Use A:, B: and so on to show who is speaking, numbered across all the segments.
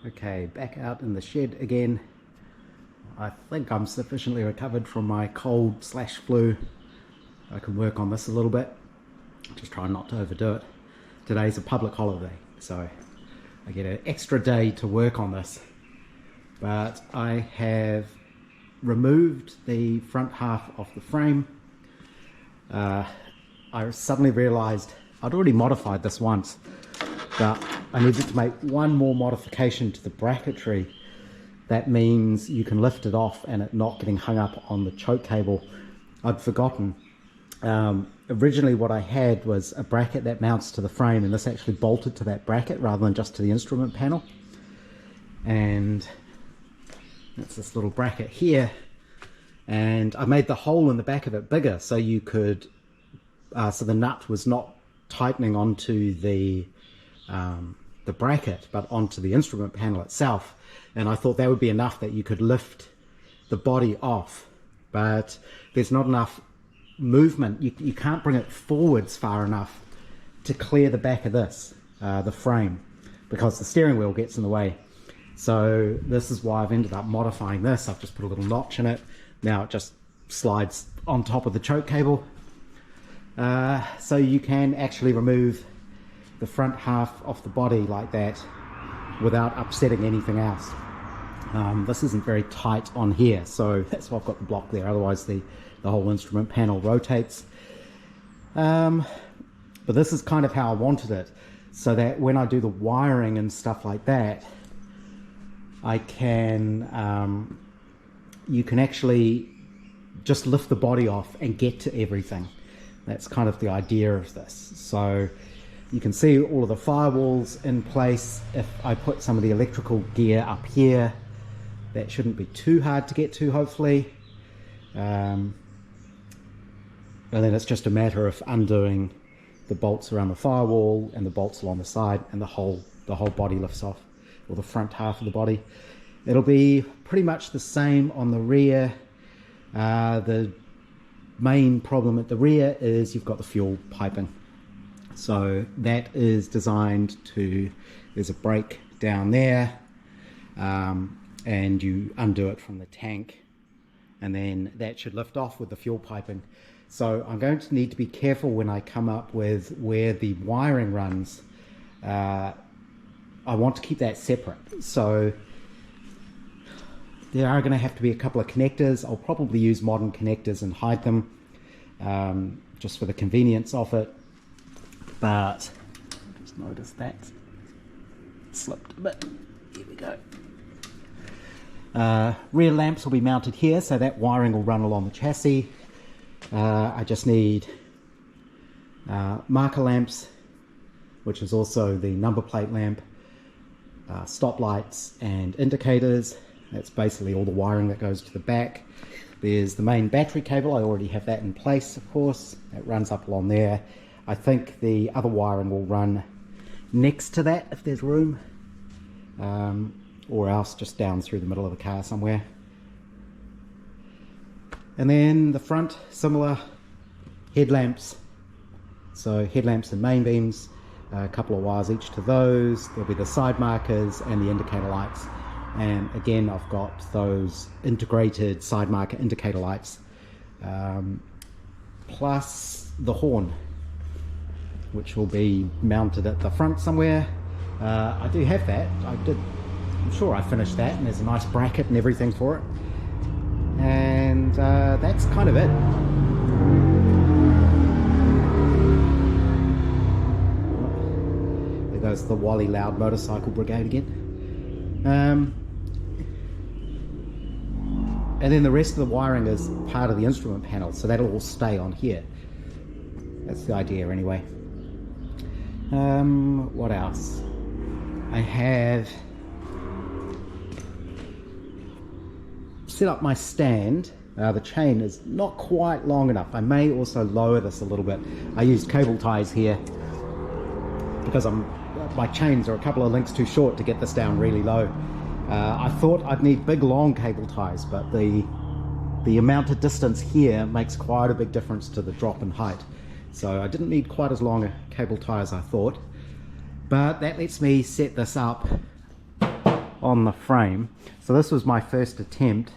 A: Okay, back out in the shed again. I think I'm sufficiently recovered from my cold/flu. I can work on this a little bit. Just try not to overdo it. Today's a public holiday, so I get an extra day to work on this. But I have removed the front half of the frame. I suddenly realized I'd already modified this once, but I needed to make one more modification to the bracketry. That means you can lift it off and it not getting hung up on the choke cable. I'd forgotten. Originally what I had was a bracket that mounts to the frame, and this actually bolted to that bracket rather than just to the instrument panel. And that's this little bracket here. And I made the hole in the back of it bigger so you could, so the nut was not tightening onto the bracket, but onto the instrument panel itself. And I thought that would be enough that you could lift the body off, but there's not enough movement. You can't bring it forwards far enough to clear the back of this, the frame, because the steering wheel gets in the way. So this is why I've ended up modifying this. I've just put a little notch in it. Now it just slides on top of the choke cable. So you can actually remove the front half of the body like that without upsetting anything else. This isn't very tight on here, so that's why I've got the block there. Otherwise the whole instrument panel rotates. But this is kind of how I wanted it, so that when I do the wiring and stuff like that, I can you can actually just lift the body off and get to everything. That's kind of the idea of this. So you can see all of the firewalls in place. If I put some of the electrical gear up here, that shouldn't be too hard to get to, hopefully. And then it's just a matter of undoing the bolts around the firewall and the bolts along the side, and the whole body lifts off, or the front half of the body. It'll be pretty much the same on the rear. The main problem at the rear is you've got the fuel piping. So that is designed to, there's a brake down there, and you undo it from the tank, and then that should lift off with the fuel piping. So I'm going to need to be careful when I come up with where the wiring runs. I want to keep that separate. So there are going to have to be a couple of connectors. I'll probably use modern connectors and hide them, just for the convenience of it. But just notice that slipped a bit. Here we go. Rear lamps will be mounted here, so that wiring will run along the chassis. I just need marker lamps, which is also the number plate lamp, stop lights and indicators. That's basically all the wiring that goes to the back. There's the main battery cable. I already have that in place, of course. It runs up along there. I think the other wiring will run next to that if there's room, or else just down through the middle of the car somewhere. And then the front, similar headlamps. So headlamps and main beams, a couple of wires each to those. There'll be the side markers and the indicator lights. And again, I've got those integrated side marker indicator lights, plus the horn, which will be mounted at the front somewhere. I do have that. I'm sure I finished that, and there's a nice bracket and everything for it. And that's kind of it. There goes the Wally Loud Motorcycle Brigade again. And then the rest of the wiring is part of the instrument panel, so that'll all stay on here. That's the idea anyway. What else? I have set up my stand. The chain is not quite long enough. I may also lower this a little bit. I used cable ties here because my chains are a couple of links too short to get this down really low. I thought I'd need big long cable ties, but the amount of distance here makes quite a big difference to the drop in height. So I didn't need quite as long a cable tie as I thought, but that lets me set this up on the frame. So this was my first attempt.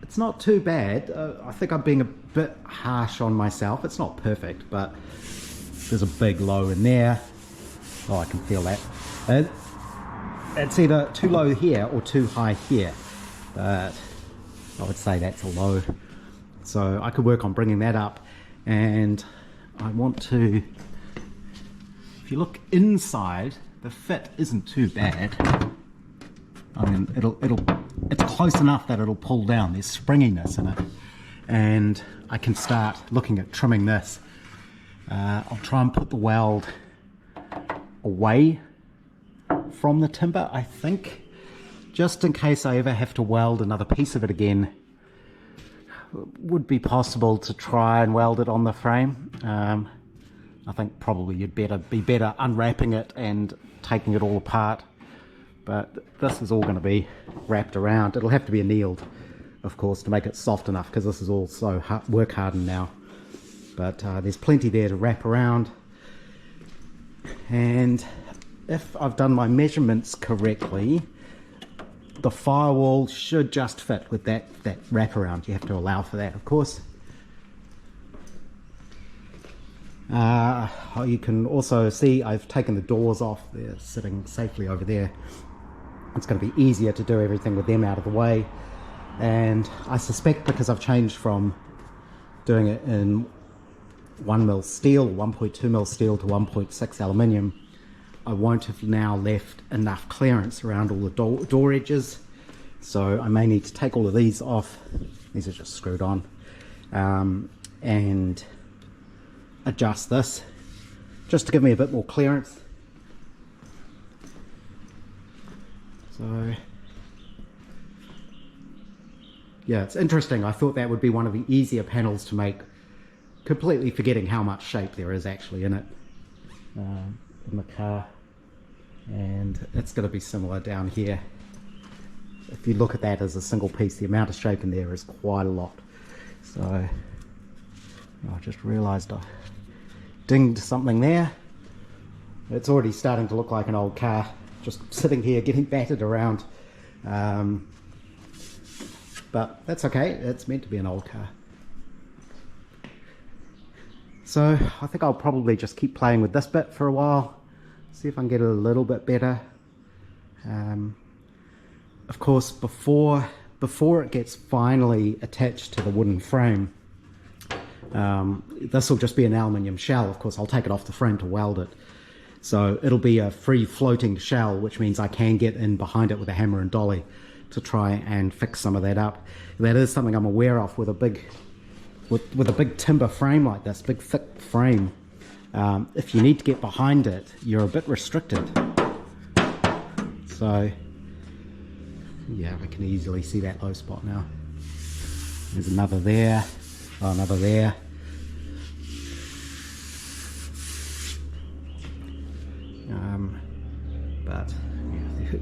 A: It's not too bad. I think I'm being a bit harsh on myself. It's not perfect, but there's a big low in there. Oh, I can feel that. It's either too low here or too high here, but I would say that's a low. So I could work on bringing that up, and I want to, if you look inside, the fit isn't too bad. I mean, it's close enough that it'll pull down. There's springiness in it, and I can start looking at trimming this. I'll try and put the weld away from the timber, I think, just in case I ever have to weld another piece of it again. It would be possible to try and weld it on the frame. I think probably you'd be better unwrapping it and taking it all apart, but this is all going to be wrapped around. It'll have to be annealed, of course, to make it soft enough, because this is all so work hardened now. But there's plenty there to wrap around, and if I've done my measurements correctly, the firewall should just fit with that wraparound. You have to allow for that, of course. You can also see I've taken the doors off. They're sitting safely over there. It's going to be easier to do everything with them out of the way, and I suspect because I've changed from doing it in 1mm steel, 1.2mm steel to 1.6 aluminium, I won't have now left enough clearance around all the door edges, so I may need to take all of these off. These are just screwed on, and adjust this just to give me a bit more clearance. So yeah, it's interesting. I thought that would be one of the easier panels to make, completely forgetting how much shape there is actually in it, in the car. And it's going to be similar down here. If you look at that as a single piece, the amount of shape in there is quite a lot. So I just realized I dinged something there. It's already starting to look like an old car, just sitting here getting battered around. But that's okay, it's meant to be an old car. So I think I'll probably just keep playing with this bit for a while, see if I can get it a little bit better. Of course, before it gets finally attached to the wooden frame, this will just be an aluminium shell. Of course, I'll take it off the frame to weld it. So it'll be a free floating shell, which means I can get in behind it with a hammer and dolly to try and fix some of that up. That is something I'm aware of with a big timber frame like this, big thick frame. If you need to get behind it, you're a bit restricted. So yeah, I can easily see that low spot now. There's another there, oh, another there. But yeah,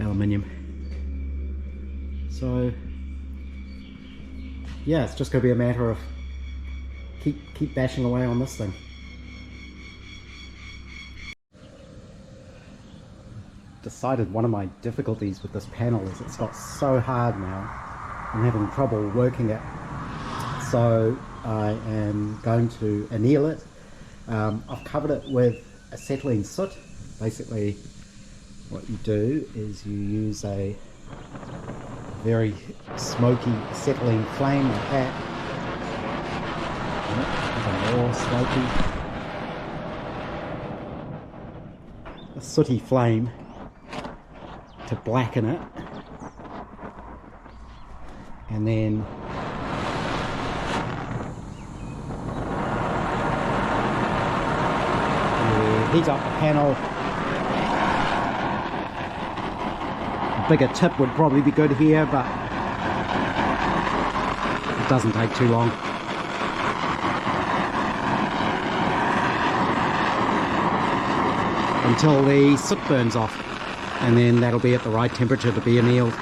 A: aluminium. So yeah, it's just going to be a matter of keep bashing away on this thing. Decided one of my difficulties with this panel is it's got so hard now. I'm having trouble working it. So I am going to anneal it. I've covered it with acetylene soot. Basically what you do is you use a very smoky acetylene flame like that. Even more smoky. A sooty flame to blacken it, and then you heat up the panel. A bigger tip would probably be good here, but it doesn't take too long. Until the soot burns off, and then that'll be at the right temperature to be annealed. You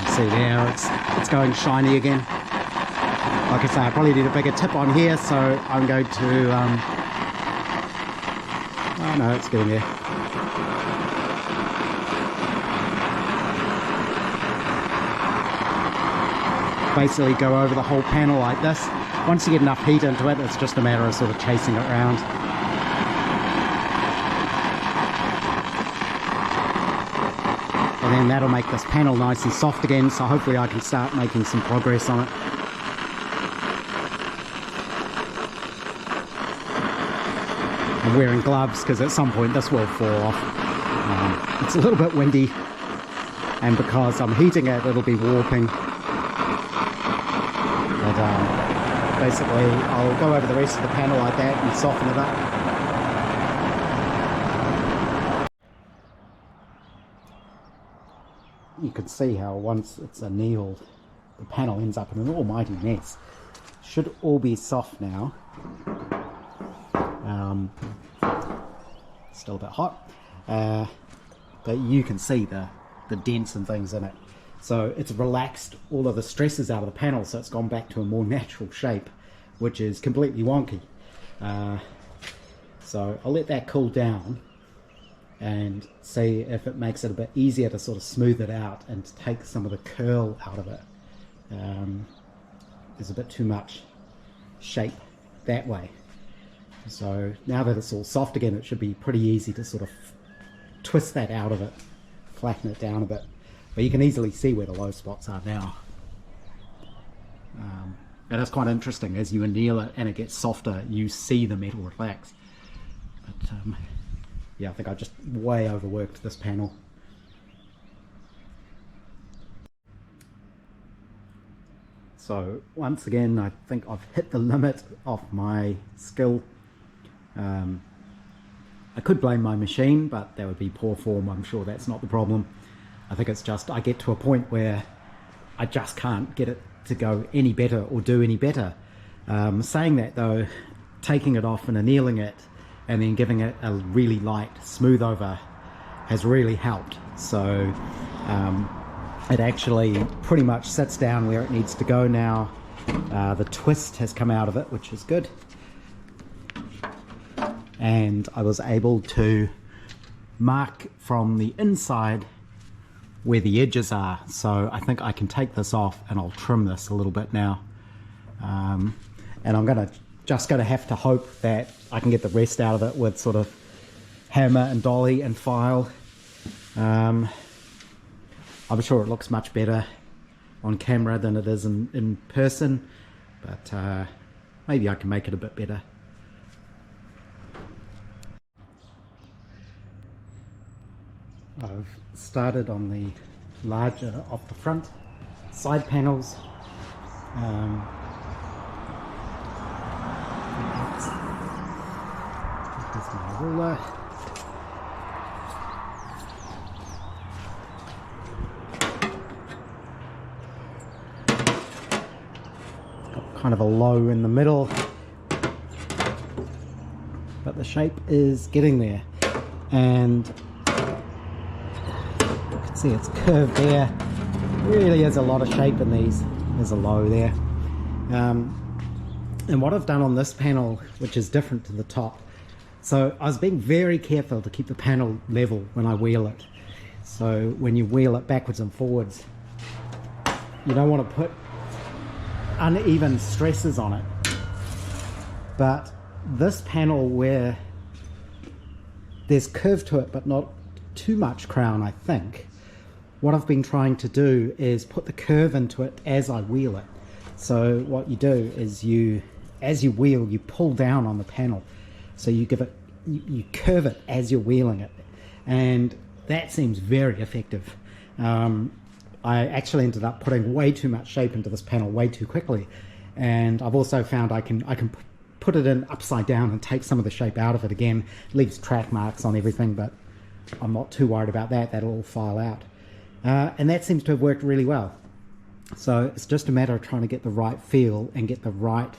A: can see there, it's going shiny again. Like I say, I probably need a bigger tip on here, so I'm going to oh no, it's getting there. Basically go over the whole panel like this. Once you get enough heat into it, it's just a matter of sort of chasing it around. And then that'll make this panel nice and soft again, so hopefully I can start making some progress on it. I'm wearing gloves because at some point this will fall off. It's a little bit windy, and because I'm heating it, it'll be warping. But basically I'll go over the rest of the panel like that and soften it up. You can see how once it's annealed, the panel ends up in an almighty mess. Should all be soft now. Still a bit hot, but you can see the dents and things in it. So it's relaxed all of the stresses out of the panel, so it's gone back to a more natural shape, which is completely wonky. So I'll let that cool down and see if it makes it a bit easier to sort of smooth it out and to take some of the curl out of it. There's a bit too much shape that way. So now that it's all soft again, it should be pretty easy to sort of twist that out of it, flatten it down a bit. But you can easily see where the low spots are now. And it's quite interesting, as you anneal it and it gets softer, you see the metal relax. But yeah, I think I just way overworked this panel. So once again, I think I've hit the limit of my skill. I could blame my machine, but that would be poor form. I'm sure that's not the problem. I think it's just I get to a point where I just can't get it to go any better or do any better. Saying that though, taking it off and annealing it and then giving it a really light smooth over has really helped. So it actually pretty much sits down where it needs to go now. The twist has come out of it, which is good. And I was able to mark from the inside where the edges are, so I think I can take this off and I'll trim this a little bit now. And I'm just gonna have to hope that I can get the rest out of it with sort of hammer and dolly and file. I'm sure it looks much better on camera than it is in person, but maybe I can make it a bit better. I've started on the larger off the front side panels. Here's my ruler. Got kind of a low in the middle, but the shape is getting there, and see it's curved there. Really is a lot of shape in these. There's a low there. And what I've done on this panel, which is different to the top, so I was being very careful to keep the panel level when I wheel it. So when you wheel it backwards and forwards, you don't want to put uneven stresses on it. But this panel, where there's curve to it but not too much crown, I think, what I've been trying to do is put the curve into it as I wheel it. So what you do is as you wheel, you pull down on the panel. So you curve it as you're wheeling it. And that seems very effective. I actually ended up putting way too much shape into this panel way too quickly. And I've also found I can put it in upside down and take some of the shape out of it again. It leaves track marks on everything, but I'm not too worried about that. That'll all file out. And that seems to have worked really well. So it's just a matter of trying to get the right feel and get the right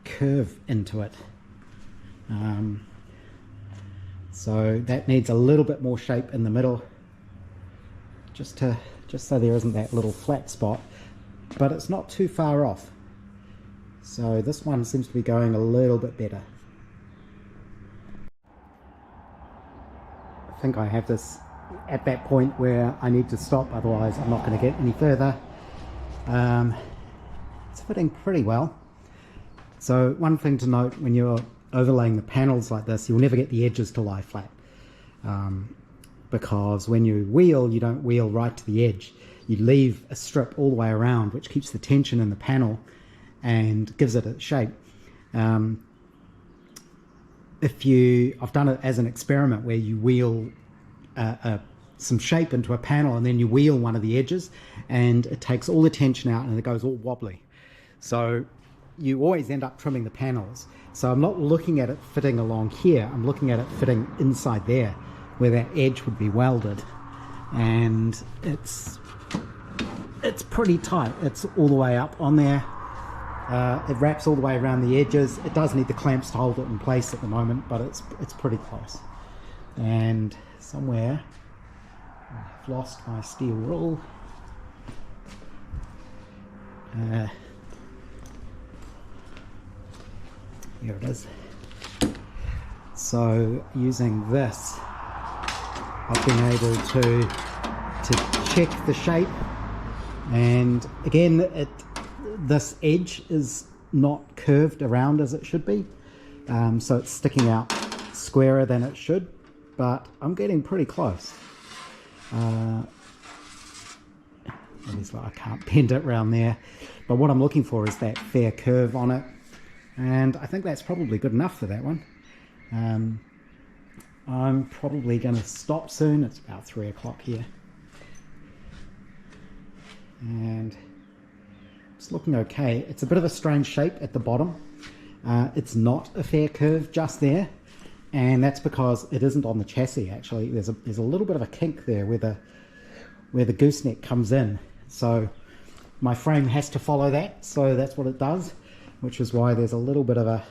A: curve into it. So that needs a little bit more shape in the middle, just so there isn't that little flat spot, but it's not too far off. So this one seems to be going a little bit better. I think I have this at that point where I need to stop, otherwise I'm not going to get any further. It's fitting pretty well. So one thing to note when you're overlaying the panels like this, you'll never get the edges to lie flat, because when you wheel, you don't wheel right to the edge. You leave a strip all the way around, which keeps the tension in the panel and gives it a shape. I've done it as an experiment where you wheel some shape into a panel and then you wheel one of the edges and it takes all the tension out and it goes all wobbly. So you always end up trimming the panels. So I'm not looking at it fitting along here, I'm looking at it fitting inside there where that edge would be welded, and it's pretty tight. It's all the way up on there. It wraps all the way around the edges. It does need the clamps to hold it in place at the moment, but it's pretty close. And somewhere I've lost my steel rule. Here it is. So using this, I've been able to check the shape, and again this edge is not curved around as it should be, so it's sticking out squarer than it should, but I'm getting pretty close. Obviously I can't bend it around there, but what I'm looking for is that fair curve on it, and I think that's probably good enough for that one. I'm probably going to stop soon. It's about 3 o'clock here, and it's looking okay. It's a bit of a strange shape at the bottom. It's not a fair curve just there, and that's because it isn't on the chassis. Actually, there's a little bit of a kink there where the gooseneck comes in, so my frame has to follow that, so that's what it does, which is why there's a little bit of a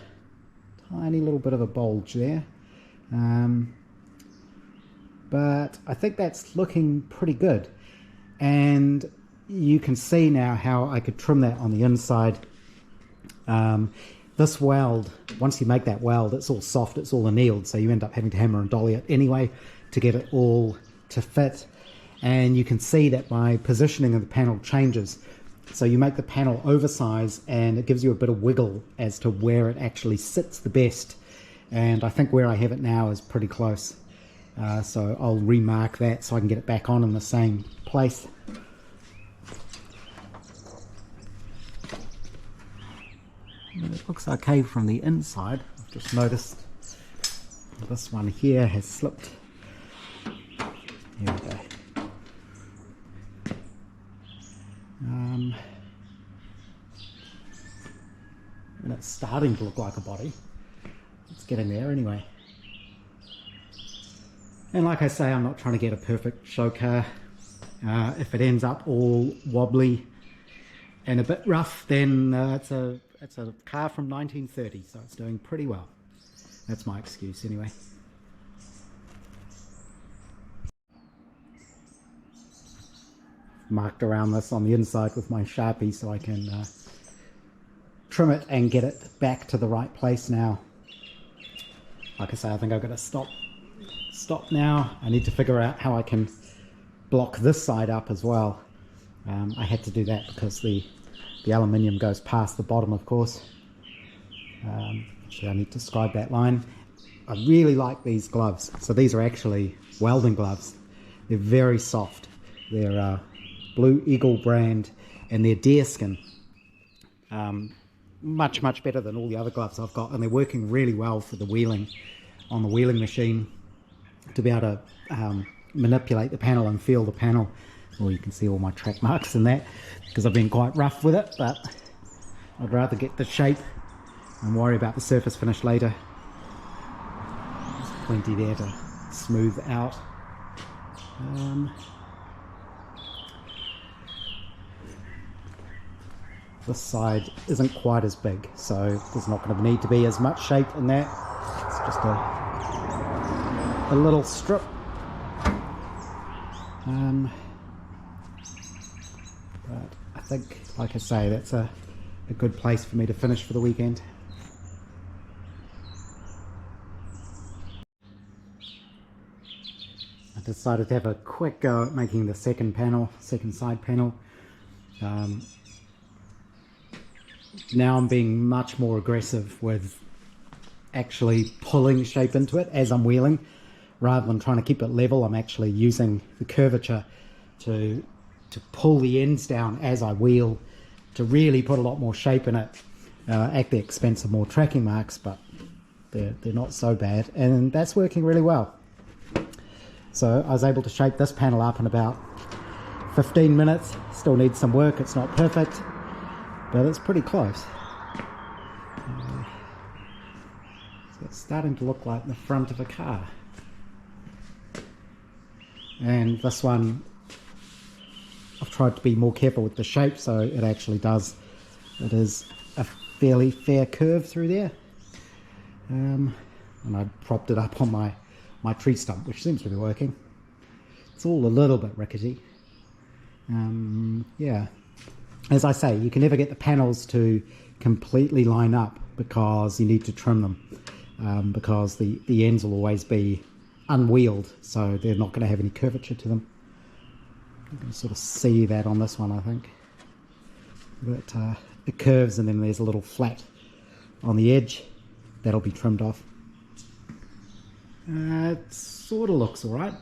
A: tiny little bit of a bulge there. But I think that's looking pretty good, and you can see now how I could trim that on the inside. This weld, once you make that weld, it's all soft, it's all annealed, so you end up having to hammer and dolly it anyway to get it all to fit. And you can see that my positioning of the panel changes, so you make the panel oversize and it gives you a bit of wiggle as to where it actually sits the best, and I think where I have it now is pretty close. So I'll remark that so I can get it back on in the same place. It looks okay from the inside. I've just noticed this one here has slipped. Here we go. And it's starting to look like a body. It's getting there anyway. And like I say, I'm not trying to get a perfect show car. If it ends up all wobbly and a bit rough, then it's a car from 1930, so it's doing pretty well. That's my excuse anyway. Marked around this on the inside with my Sharpie so I can trim it and get it back to the right place now. Like I say, I think I've got to stop now. I need to figure out how I can block this side up as well. I had to do that because the aluminium goes past the bottom, of course. Actually, I need to scribe that line. I really like these gloves. So these are actually welding gloves. They're very soft. They're Blue Eagle brand, and they're deerskin. Much better than all the other gloves I've got, and they're working really well for the wheeling on the wheeling machine, to be able to manipulate the panel and feel the panel. Well, you can see all my track marks in that because I've been quite rough with it, but I'd rather get the shape and worry about the surface finish later. There's plenty there to smooth out. This side isn't quite as big, so there's not going to need to be as much shape in that. It's just a little strip. But I think, like I say, that's a a good place for me to finish for the weekend. I decided to have a quick go at making the second side panel. Now I'm being much more aggressive with actually pulling shape into it as I'm wheeling. Rather than trying to keep it level, I'm actually using the curvature to pull the ends down as I wheel, to really put a lot more shape in it, at the expense of more tracking marks, but they're not so bad, and that's working really well. So I was able to shape this panel up in about 15 minutes. Still needs some work, it's not perfect, but it's pretty close. So it's starting to look like the front of a car. And this one, I've tried to be more careful with the shape, so it actually does. It is a fairly fair curve through there. And I propped it up on my tree stump, which seems to be working. It's all a little bit rickety. Yeah. As I say, you can never get the panels to completely line up because you need to trim them, because the ends will always be unwheeled, so they're not going to have any curvature to them. You can sort of see that on this one, I think. But it curves and then there's a little flat on the edge. That'll be trimmed off. It sort of looks alright.